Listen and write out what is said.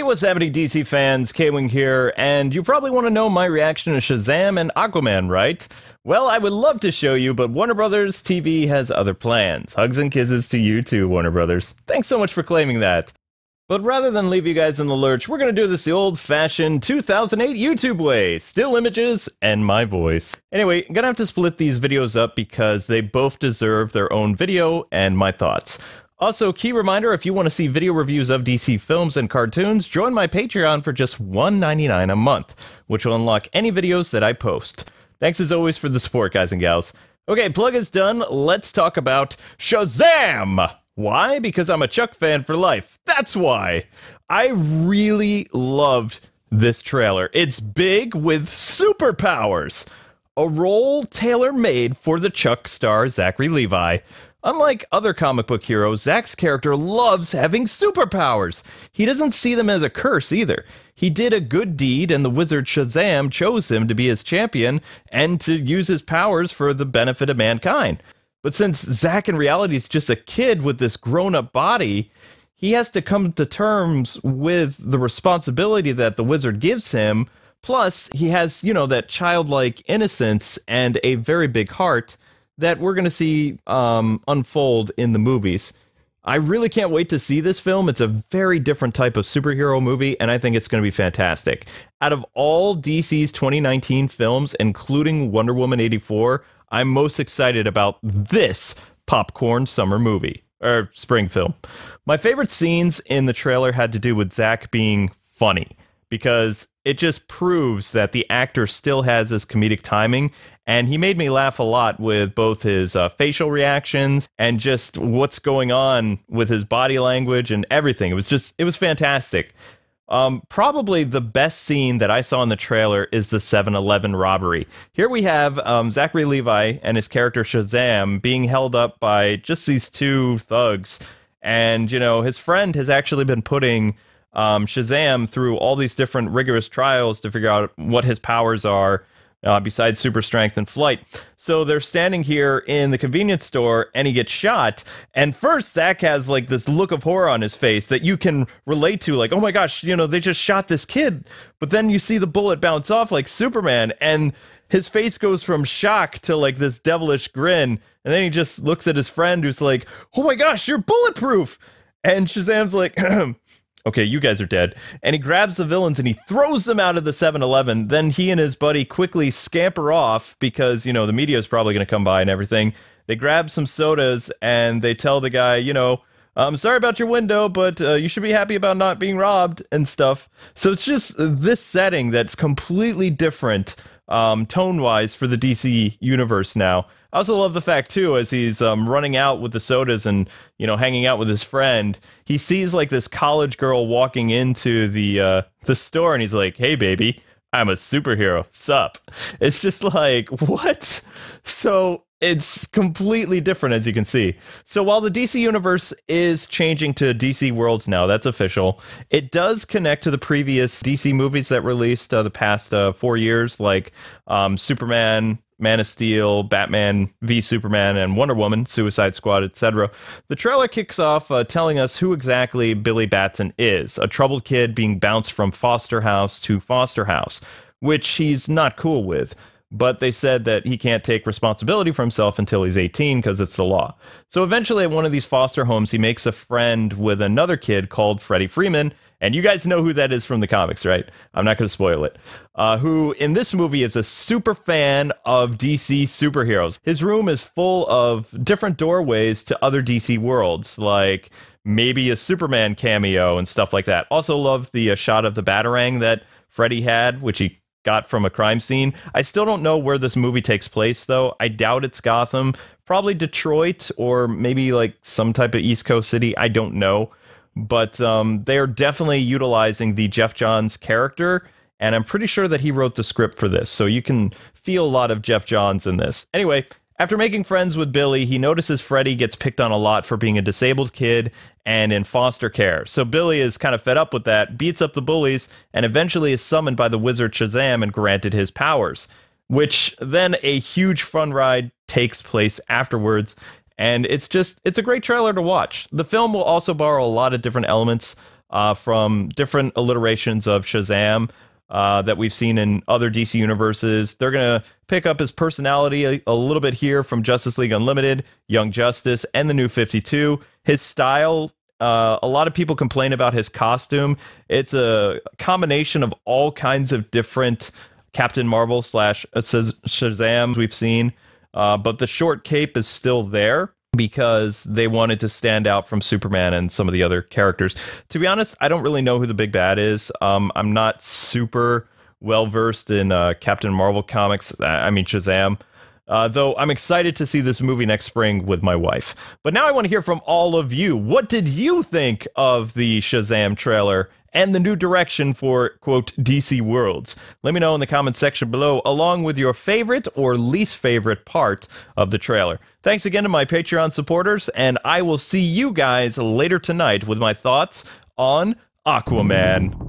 What's happening, DC fans? Kwing here, and you probably want to know my reaction to Shazam and Aquaman, right? Well, I would love to show you, but Warner Brothers TV has other plans. Hugs and kisses to you too, Warner Brothers. Thanks so much for claiming that. But rather than leave you guys in the lurch, we're going to do this the old-fashioned 2008 YouTube way. Still images and my voice. Anyway, I'm going to have to split these videos up because they both deserve their own video and my thoughts. Also, key reminder, if you want to see video reviews of DC films and cartoons, join my Patreon for just $1.99 a month, which will unlock any videos that I post. Thanks as always for the support, guys and gals. Okay, plug is done. Let's talk about Shazam! Why? Because I'm a Chuck fan for life. That's why. I really loved this trailer. It's big with superpowers. A role tailor-made for the Chuck star Zachary Levi. Unlike other comic book heroes, Zach's character loves having superpowers. He doesn't see them as a curse either. He did a good deed, and the wizard Shazam chose him to be his champion and to use his powers for the benefit of mankind. But since Zach in reality is just a kid with this grown-up body, he has to come to terms with the responsibility that the wizard gives him. Plus, he has, that childlike innocence and a very big heart that we're going to see unfold in the movies. I really can't wait to see this film. It's a very different type of superhero movie, and I think it's going to be fantastic. Out of all DC's 2019 films, including Wonder Woman 84, I'm most excited about this popcorn summer movie, or spring film. My favorite scenes in the trailer had to do with Zach being funny, because it just proves that the actor still has his comedic timing, and he made me laugh a lot with both his facial reactions and just what's going on with his body language and everything. It was fantastic. Probably the best scene that I saw in the trailer is the 7-Eleven robbery. Here we have Zachary Levi and his character Shazam being held up by just these two thugs, and his friend has actually been putting Shazam through all these different rigorous trials to figure out what his powers are, besides super strength and flight. So they're standing here in the convenience store, and he gets shot. And first, Zach has like this look of horror on his face that you can relate to, like, oh my gosh, they just shot this kid. But then you see the bullet bounce off like Superman, and his face goes from shock to like this devilish grin. And then he just looks at his friend who's like, oh my gosh, you're bulletproof. And Shazam's like, okay, you guys are dead. And he grabs the villains and he throws them out of the 7-Eleven. Then he and his buddy quickly scamper off because, the media is probably going to come by and everything. They grab some sodas and they tell the guy, I'm sorry about your window, but you should be happy about not being robbed and stuff. So it's just this setting that's completely different tone-wise for the DC universe now. I also love the fact, too, as he's running out with the sodas and, hanging out with his friend, he sees, like, this college girl walking into the store, and he's like, hey, baby, I'm a superhero. Sup? It's just like, what? So it's completely different, as you can see. So while the DC universe is changing to DC Worlds now, that's official, it does connect to the previous DC movies that released the past 4 years, like Superman, Man of Steel, Batman v Superman, and Wonder Woman, Suicide Squad, etc. The trailer kicks off telling us who exactly Billy Batson is, a troubled kid being bounced from foster house to foster house, which he's not cool with. But they said that he can't take responsibility for himself until he's 18 because it's the law. So eventually at one of these foster homes, he makes a friend with another kid called Freddie Freeman. And you guys know who that is from the comics, right? I'm not going to spoil it. Who in this movie is a super fan of DC superheroes. His room is full of different doorways to other DC worlds, like maybe a Superman cameo and stuff like that. Also love the shot of the Batarang that Freddie had, which he got from a crime scene. I still don't know where this movie takes place, though. I doubt it's Gotham. Probably Detroit or maybe like some type of East Coast city. I don't know. But they're definitely utilizing the Jeff Johns character, and I'm pretty sure that he wrote the script for this, so you can feel a lot of Jeff Johns in this. Anyway, after making friends with Billy, he notices Freddie gets picked on a lot for being a disabled kid and in foster care. So Billy is kind of fed up with that, beats up the bullies, and eventually is summoned by the wizard Shazam and granted his powers, which then a huge fun ride takes place afterwards. And it's a great trailer to watch. The film will also borrow a lot of different elements from different alliterations of Shazam that we've seen in other DC universes. They're going to pick up his personality a little bit here from Justice League Unlimited, Young Justice, and the New 52. His style, a lot of people complain about his costume. It's a combination of all kinds of different Captain Marvel / Shazam we've seen, but the short cape is still there because they wanted to stand out from Superman and some of the other characters. To be honest, I don't really know who the big bad is. I'm not super well versed in Captain Marvel comics. I mean Shazam. Though I'm excited to see this movie next spring with my wife. But now I want to hear from all of you. What did you think of the Shazam trailer and the new direction for, quote, DC Worlds? Let me know in the comments section below, along with your favorite or least favorite part of the trailer. Thanks again to my Patreon supporters, and I will see you guys later tonight with my thoughts on Aquaman.